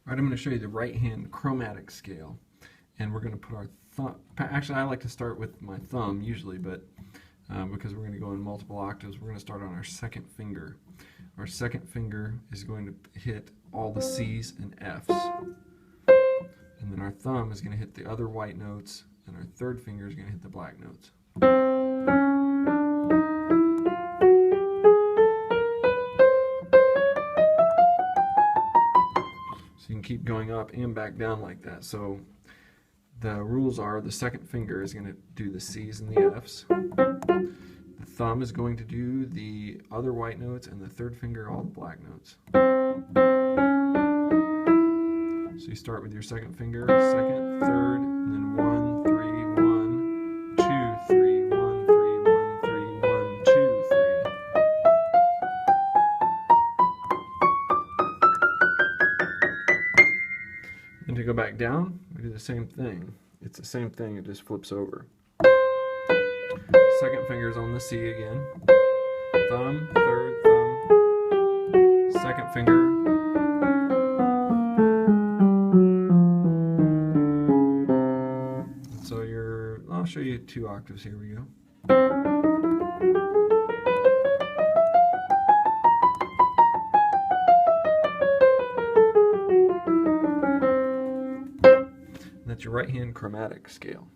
All right, I'm going to show you the right-hand chromatic scale, and we're going to put our thumb. Actually, I like to start with my thumb usually, but because we're going to go in multiple octaves, we're going to start on our second finger. Our second finger is going to hit all the C's and F's, and then our thumb is going to hit the other white notes, and our third finger is going to hit the black notes. So you can keep going up and back down like that. So the rules are the second finger is going to do the C's and the F's. The thumb is going to do the other white notes, and the third finger all the black notes. So you start with your second finger, second, third, and then 1, 3, 1, 2, 3, 1, 3, 1, 3, 1, 2, 3. And to go back down, we do the same thing. It's the same thing, it just flips over. Second finger's on the C again. Thumb, third, thumb, second finger. So I'll show you 2 octaves, here we go. That's your right-hand chromatic scale.